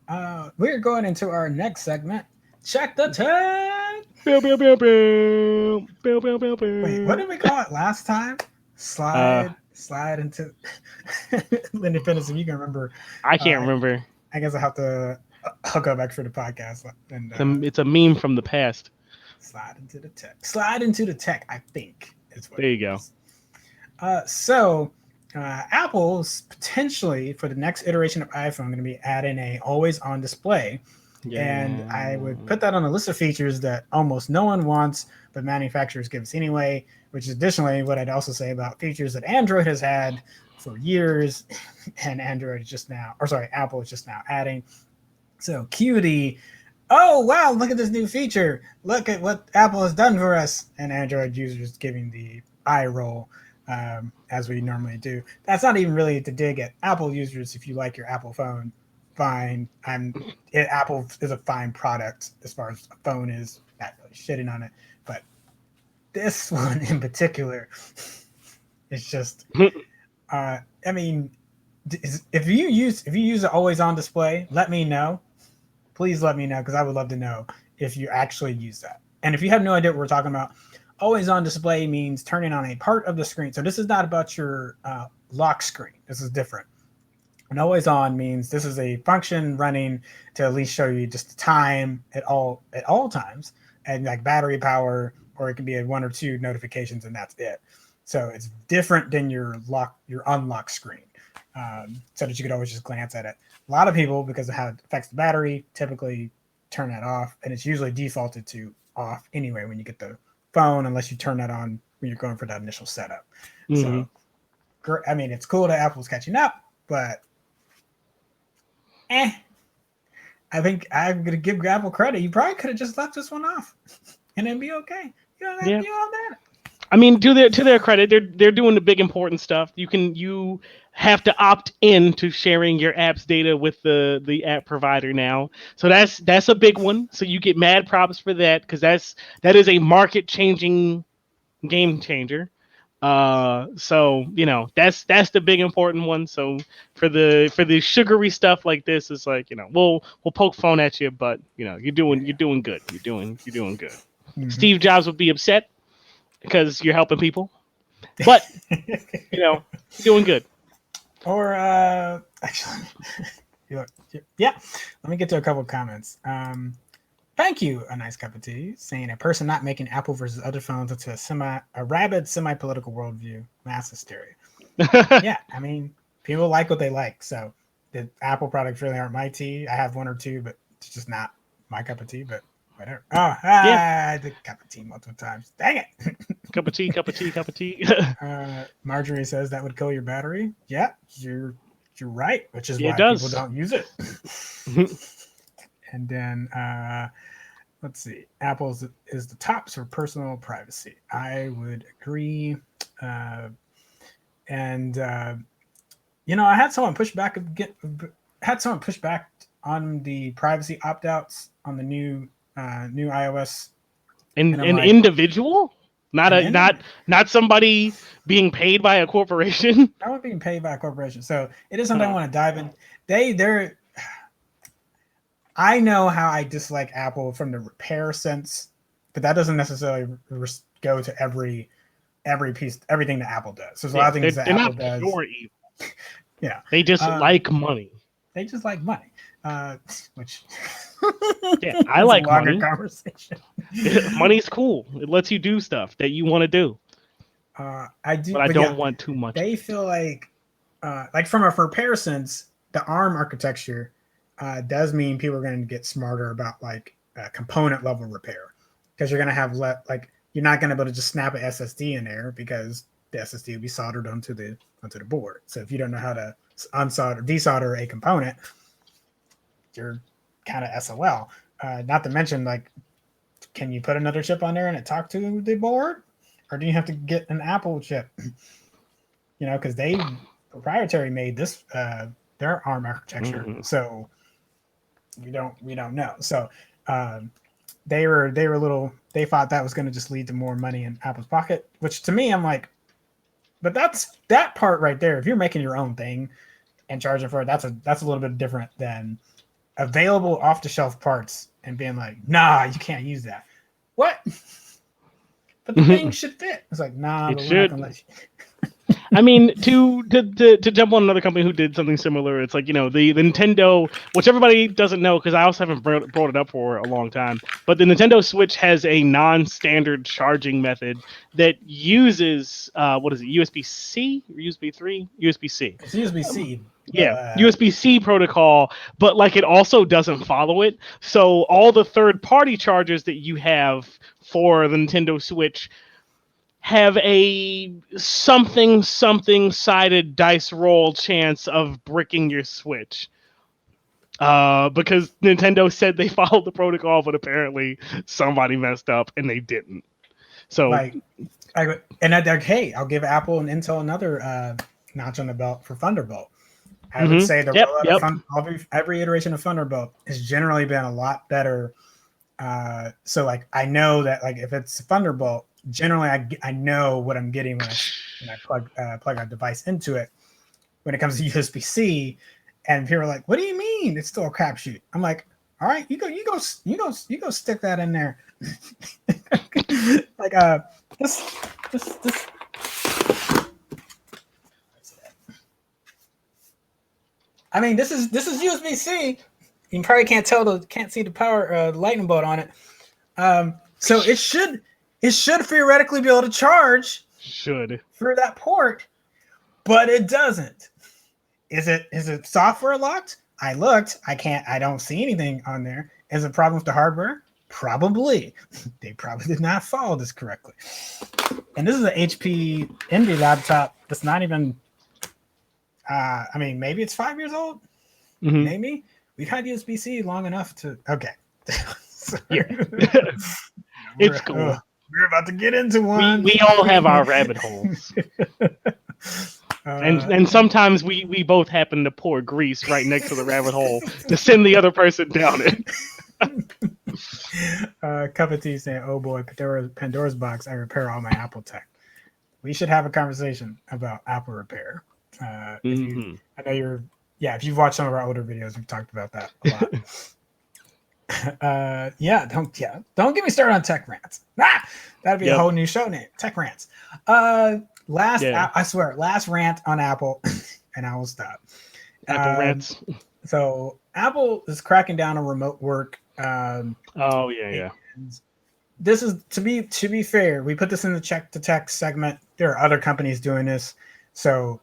We're going into our next segment. Check the tag. Bow, bow, bow, bow. Bow, bow, bow, Wait, what bow. did we call it last time? Uh, Slide into Independence. If you can remember, I can't uh, remember. I guess I have to hook up extra the podcast and It's a meme from the past. slide into the tech. Slide into the tech. I think is what There it you go. was. So Apple's potentially for the next iteration of iPhone going to be adding a always on display, and I would Yeah. put that on a list of features that almost no one wants, but manufacturers give us anyway. Which is additionally what I'd also say about features that Android has had for years, and Android is just now, or sorry, Apple is just now adding. So Qt, oh wow, look at this new feature. Look at what Apple has done for us, and Android users giving the eye roll as we normally do. That's not even really to dig at Apple users. If you like your Apple phone, fine. Apple is a fine product as far as a phone is. Not really shitting on it, but this one in particular is just. I mean, if you use it always on display, let me know. Please let me know because I would love to know if you actually use that. And if you have no idea what we're talking about, always on display means turning on a part of the screen. So this is not about your lock screen. This is different. And always on means this is a function running to at least show you just the time at all times, and like battery power, or it can be a one or two notifications, and that's it. So it's different than your unlock screen, so that you could always just glance at it. A lot of people, because of how it affects the battery, typically turn that off, and it's usually defaulted to off anyway when you get the phone, unless you turn that on when you're going for that initial setup. Hmm. So, I mean, it's cool that Apple's catching up, but eh, I think I'm gonna give Apple credit. You probably could have just left this one off, and then be okay. You don't have to Yeah. do all that. I mean, to their credit, they're doing the big important stuff. You have to opt in to sharing your app's data with the app provider now. So that's a big one. So you get mad props for that because that is a market changing game changer. So that's the big important one. So for the sugary stuff like this, it's like we'll poke fun at you, but you're doing good. You're doing good. Mm-hmm. Steve Jobs would be upset because you're helping people, but you're doing good. Or actually, yeah. Let me get to a couple of comments. Thank you, a nice cup of tea, saying a person not making Apple versus other phones into a rabid semi-political worldview, mass hysteria. Yeah, I mean, people like what they like. So the Apple products really aren't my tea. I have one or two, but it's just not my cup of tea. But whatever. Oh, Yeah, I did cup of tea multiple times. Dang it. cup of tea, cup of tea, cup of tea. Marjorie says that would kill your battery. Yeah, you're right, which is Yeah, it why people does. don't use it. And then let's see, Apple's is the tops for personal privacy. I would agree. Uh, and I had someone push back on the privacy opt outs on the new iOS, and I'm An like, individual, not an a end. not somebody being paid by a corporation. I was being paid by a corporation, so it is something I Huh. want to dive in. They're I know how I dislike Apple from the repair sense, but that doesn't necessarily go to every piece, everything that Apple does. There's a lot Yeah, of things that they're Apple not does. pure evil. Yeah, They just um, like money. they just like money, which Yeah, I is a like longer money. conversation. Money's cool. It lets you do stuff that you want to do, I do, but I but yeah, don't want too much of they it. feel like from a repair sense, the ARM architecture does mean people are going to get smarter about like component level repair, because you're going to have like you're not going to be able to just snap a SSD in there because the SSD will be soldered onto the board. So if you don't know how to unsolder desolder a component, you're kind of SOL. Not to mention, like, can you put another chip on there and it talk to the board, or do you have to get an Apple chip? Because they proprietary made this their ARM architecture, Mhm. so we don't know. So um, they were a little. They thought that was going to just lead to more money in Apple's pocket, which to me, I'm like, but that's that part right there. If you're making your own thing and charging for it, that's a little bit different than available off the shelf parts and being like, nah, you can't use that. What? But the thing should fit. It's like, nah, It but we're not gonna should. let you. I mean, to jump on another company who did something similar, it's like, the Nintendo, which everybody doesn't know because I also haven't brought it up for a long time, but the Nintendo Switch has a non-standard charging method that uses what is it, USB-C or USB 3? USB-C. It's USB-C, Yeah, but USB-C protocol, but like it also doesn't follow it. So all the third-party chargers that you have for the Nintendo Switch have a something sided dice roll chance of bricking your Switch. Because Nintendo said they followed the protocol, but apparently somebody messed up and they didn't. So, like, and I'd like, hey, I'll give Apple and Intel another notch on the belt for Thunderbolt. I would say the rollout of every iteration of Thunderbolt has generally been a lot better. So like I know that like if it's Thunderbolt, generally I know what I'm getting when I plug a device into it. When it comes to USB-C, and people are like, "What do you mean? It's still a crapshoot?" I'm like, "All right, you go stick that in there." Like this. I mean, this is USB-C. You probably can't see the power lightning bolt on it. So it should theoretically be able to charge through that port, but it doesn't. Is it software locked? I looked. I don't see anything on there. Is it a problem with the hardware? Probably. They probably did not follow this correctly. And this is an HP Indie laptop that's not even I mean, maybe it's 5 years old. mm-hmm. Maybe we've had USB-C long enough to. Okay, it's cool. We're about to get into one. We all have our rabbit holes, and sometimes we both happen to pour grease right next to the rabbit hole to send the other person down it. Cup of tea saying, "Oh boy, Pandora's box. I repair all my Apple tech." We should have a conversation about Apple repair. I know if you've watched some of our older videos, we've talked about that a lot. Don't get me started on tech rants. That'd be a whole new show name, Tech Rants. I swear, last rant on Apple, and I will stop. Apple rants. So Apple is cracking down on remote work. This is to be fair. We put this in the check to tech segment. There are other companies doing this, so.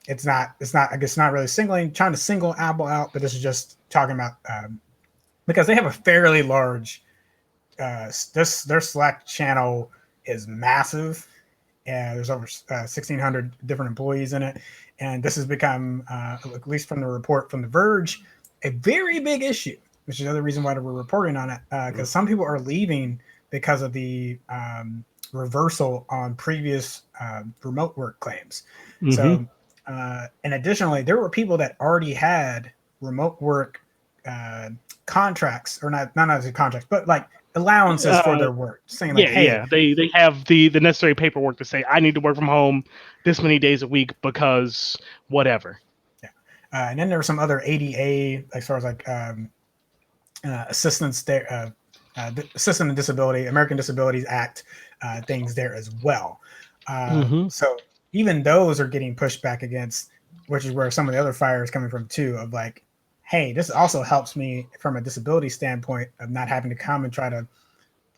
It's not I guess not really trying to single Apple out, but this is just talking about because they have a fairly large their Slack channel is massive, and there's over 1,600 different employees in it, and this has become at least from the report from The Verge a very big issue, which is another reason why we're reporting on it because some people are leaving because of the reversal on previous remote work claims. Mm-hmm. So, and additionally, there were people that already had remote work contracts, or not as contracts, but like allowances for their work, saying like, they have the necessary paperwork to say I need to work from home this many days a week because whatever. Yeah, and then there were some other ADA as far as like assistance there. Assistant and Disability, American Disabilities Act things there as well. So even those are getting pushed back against, which is where some of the other fire is coming from too, of like, hey, this also helps me from a disability standpoint of not having to come and try to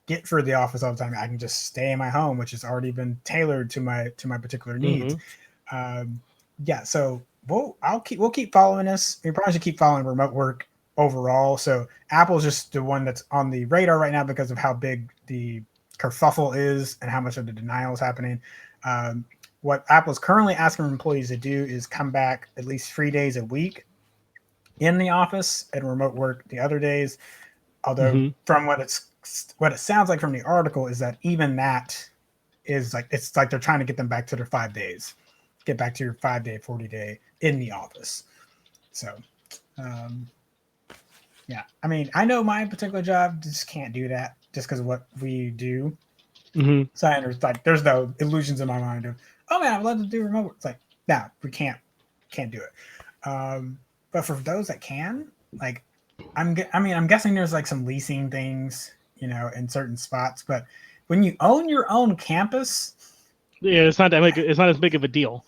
get through the office all the time. I can just stay in my home, which has already been tailored to my particular needs. So we'll keep following this. We probably should keep following remote work overall. So Apple's just the one that's on the radar right now because of how big the kerfuffle is and how much of the denial is happening. What Apple's currently asking employees to do is come back at least 3 days a week in the office and remote work the other days. Although from what it sounds like from the article is that even that is like, it's like they're trying to get them back to their 5 days, get back to your 5 day, 40 day in the office. So, I mean, I know my particular job just can't do that just because of what we do. So I understand, like, there's no illusions in my mind of, oh man, I'd love to do remote work. It's like, no, we can't do it. But for those that can, like, I'm guessing there's like some leasing things, in certain spots, but when you own your own campus, Yeah, it's not as big of a deal.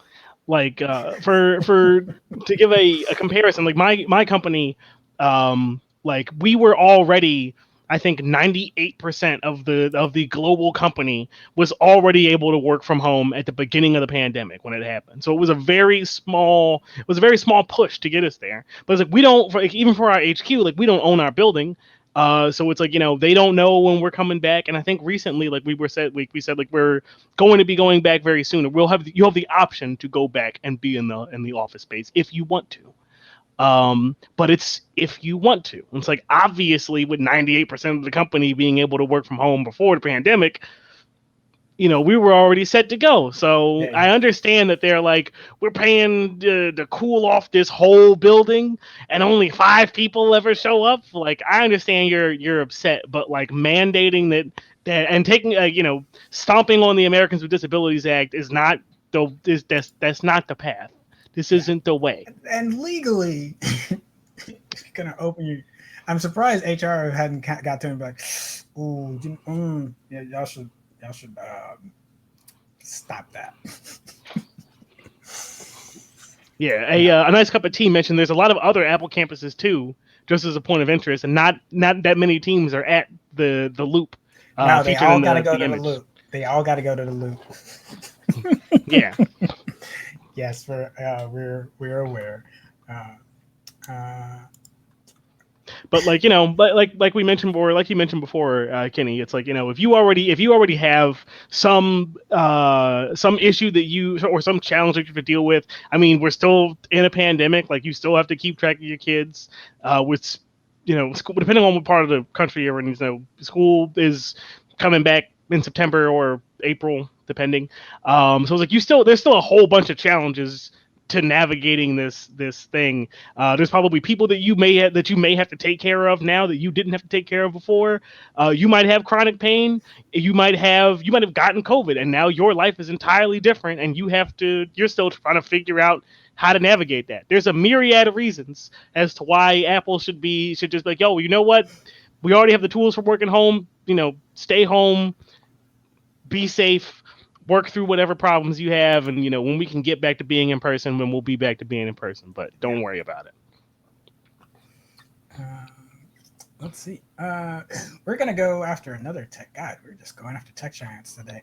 Like for to give a comparison, like my company, like we were already, I think 98% of the global company was already able to work from home at the beginning of the pandemic when it happened. So it was a very small push to get us there. But it's like we don't like, even for our HQ, like we don't own our building. So it's like they don't know when we're coming back, and I think recently, like we said like we're going to be going back very soon. And you have the option to go back and be in the office space if you want to. But it's if you want to. It's like obviously with 98% of the company being able to work from home before the pandemic, we were already set to go. So yeah, I understand that they're like, we're paying to cool off this whole building, and only 5 people ever show up. Like I understand you're upset, but like mandating that and taking stomping on the Americans with Disabilities Act is not that's not the path. This yeah, isn't the way. and legally, gonna open you. I'm surprised HR hadn't got to him like, ooh, yeah, y'all should stop that. Yeah, Yeah. a nice cup of tea mentioned there's a lot of other Apple campuses too, just as a point of interest, and not that many teams are at the loop No, they featured all in got to go the to the image. loop. They all got to go to the loop. Yeah, Yes, we're aware. Uh, uh, but but like we mentioned before, like you mentioned before, Kenny, it's like if you already have some issue that you or some challenge that you have to deal with. I mean, we're still in a pandemic. Like you still have to keep track of your kids. With school, depending on what part of the country you're in, school is coming back in September or April, depending. So it's like there's still a whole bunch of challenges to navigating this thing. There's probably people that you may have to take care of now that you didn't have to take care of before. You might have chronic pain. You might have gotten COVID, and now your life is entirely different, and you're still trying to figure out how to navigate that. There's a myriad of reasons as to why Apple should just be like, yo, you know what? We already have the tools for working home. Stay home, be safe, work through whatever problems you have, and when we can get back to being in person, when we'll be back to being in person. But yeah. don't worry about it. Uh, let's see. We're gonna go after another tech. God, we're just going after tech giants today.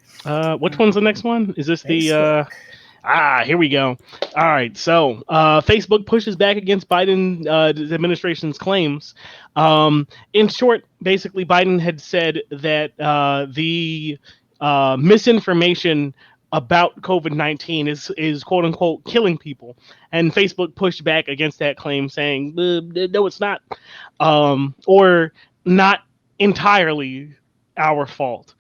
Which one's the next one? Is this the Facebook. here we go. All right, so Facebook pushes back against Biden administration's claims. In short, basically, Biden had said that the misinformation about COVID-19 is quote unquote killing people, and Facebook pushed back against that claim, saying no, it's not, or not entirely our fault,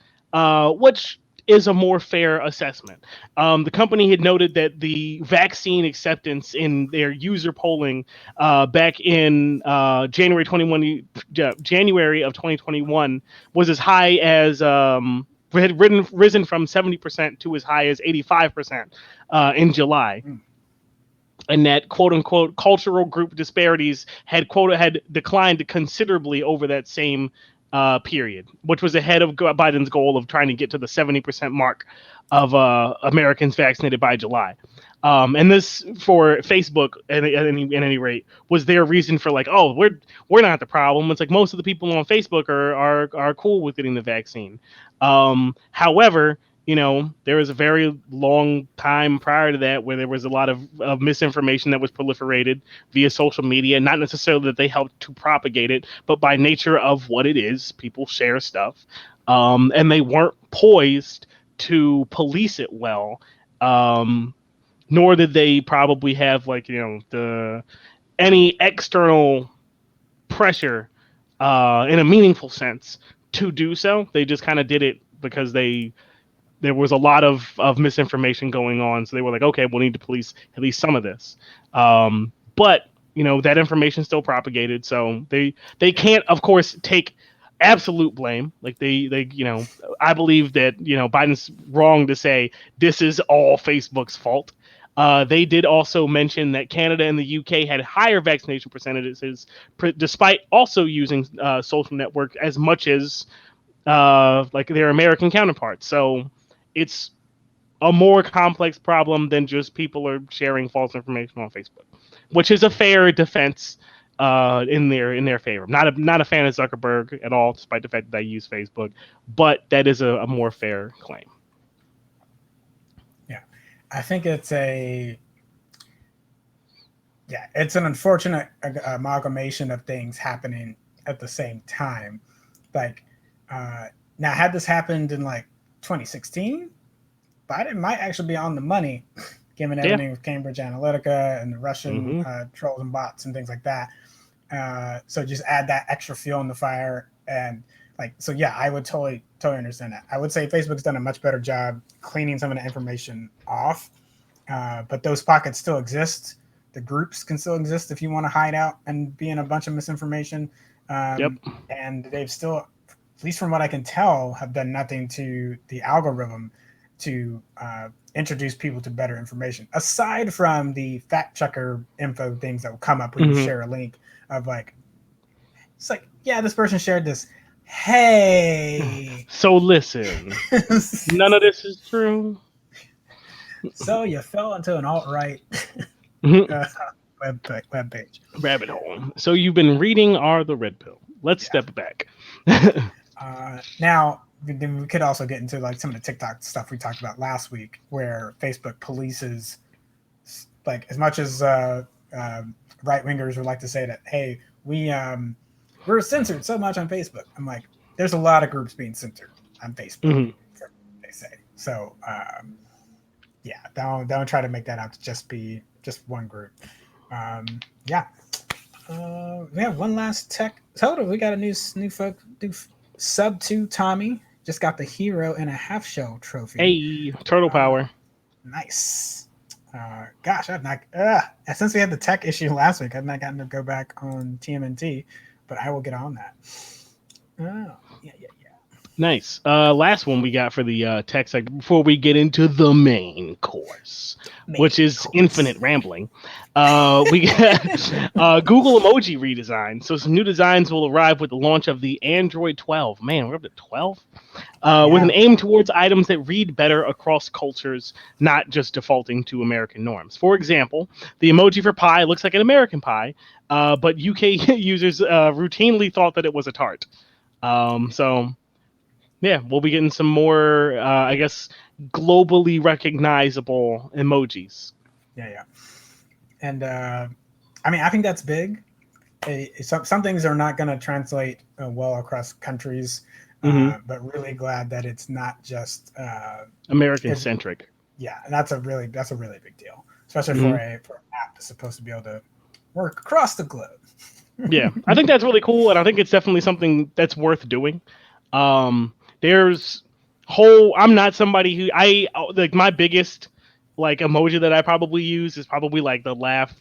which is a more fair assessment. The company had noted that the vaccine acceptance in their user polling back in January of 2021 was as high as had risen from 70% to as high as 85% in July, Mm. and that quote unquote cultural group disparities had declined considerably over that same period, which was ahead of Biden's goal of trying to get to the 70% mark of Americans vaccinated by July. And this for Facebook at any rate was their reason for like, oh, we're not the problem. It's like most of the people on Facebook are cool with getting the vaccine. However, there was a very long time prior to that where there was a lot of misinformation that was proliferated via social media. Not necessarily that they helped to propagate it, but by nature of what it is, people share stuff. And they weren't poised to police it well. Nor did they probably have like, the any external pressure in a meaningful sense to do so. They just kind of did it because there was a lot of misinformation going on. So they were like, okay, we'll need to police at least some of this. But that information still propagated, so they can't, of course, take absolute blame. Like they I believe that Biden's wrong to say this is all Facebook's fault. They did also mention that Canada and the UK had higher vaccination percentages, despite also using social network as much as like their American counterparts. So it's a more complex problem than just people are sharing false information on Facebook, which is a fair defense in their favor. Not a fan of Zuckerberg at all, despite the fact that I use Facebook, but that is a more fair claim. Yeah, I think it's an unfortunate amalgamation of things happening at the same time. Like, now had this happened in like 2016, Biden might actually be on the money, given everything with Cambridge Analytica and the Russian trolls and bots and things like that. So just add that extra fuel in the fire, and like, so yeah, I would totally understand that. I would say Facebook's done a much better job cleaning some of the information off, but those pockets still exist. The groups can still exist if you want to hide out and be in a bunch of misinformation. And they've still, at least from what I can tell, have done nothing to the algorithm to introduce people to better information, aside from the fact checker info things that will come up when you share a link of like, it's like, yeah, this person shared this. Hey, so listen, none of this is true. So you fell into an alt-right web page. Rabbit hole. So you've been reading the Red Pill. Let's step back. Now, we could also get into like some of the TikTok stuff we talked about last week, where Facebook polices, like, as much as right wingers would like to say that, hey, we're censored so much on Facebook. I'm like, there's a lot of groups being censored on Facebook. They say so. Yeah, don't try to make that out to just be just one group. We have one last tech total. We got a new sub 2 Tommy just got the hero and a half shell trophy. Hey, turtle power. Nice. Gosh, I've not since we had the tech issue last week, I've not gotten to go back on TMNT, but I will get on that. Oh, yeah. Nice. Last one we got for the tech segment before we get into the main course, which is infinite rambling. We got Google Emoji redesign. So some new designs will arrive with the launch of the Android 12. Man, we're up to 12? With an aim towards items that read better across cultures, not just defaulting to American norms. For example, the emoji for pie looks like an American pie, but UK users routinely thought that it was a tart. Yeah, we'll be getting some more, I guess, globally recognizable emojis. Yeah. And I mean, I think that's big. Some things are not going to translate well across countries, but really glad that it's not just American centric. Yeah, and that's a really big deal, especially for an app that's supposed to be able to work across the globe. Yeah, I think that's really cool, and I think it's definitely something that's worth doing. I'm not somebody who like my biggest like emoji that I probably use is probably like the laugh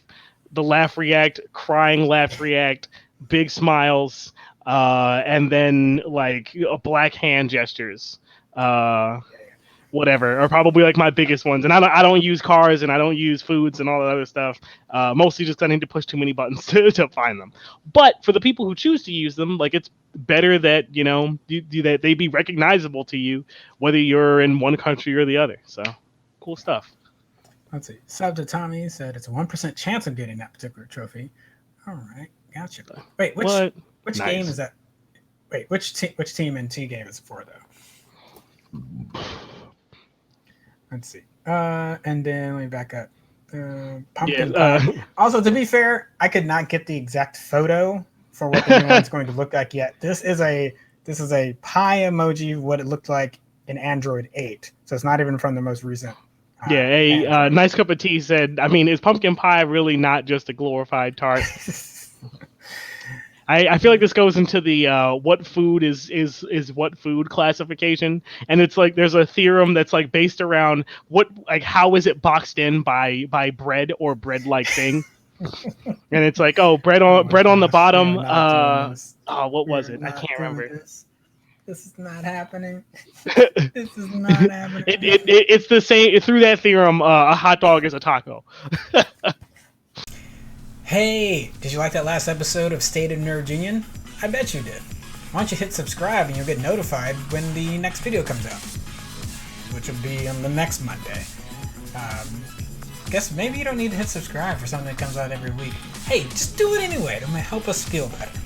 react, crying laugh react, big smiles, and then like black hand gestures. Whatever are probably like my biggest ones, and I don't use cars and I don't use foods and all that other stuff. Mostly just I need to push too many buttons to find them. But for the people who choose to use them, like it's better that that they be recognizable to you, whether you're in one country or the other. So cool stuff. Let's see. Sub to Tommy said it's a 1% chance of getting that particular trophy. All right, gotcha. Wait, which game is that? Wait, which TMNT game is it for though? Let's see. And then let me back up. Pumpkin pie. Also, to be fair, I could not get the exact photo for what the new one's going to look like yet. This is a pie emoji, what it looked like in Android 8. So it's not even from the most recent. Nice cup of tea said, I mean, is pumpkin pie really not just a glorified tart? I feel like this goes into the what food is what food classification, and it's like there's a theorem that's like based around how is it boxed in by bread or bread like thing, and it's like bread on the bottom. What was it? I can't remember. This is not happening. This is not happening. It's the same through that theorem. A hot dog is a taco. Hey, did you like that last episode of State of Nerd Union? I bet you did. Why don't you hit subscribe and you'll get notified when the next video comes out, which will be on the next Monday. Guess maybe you don't need to hit subscribe for something that comes out every week. Hey, just do it anyway. It might help us feel better.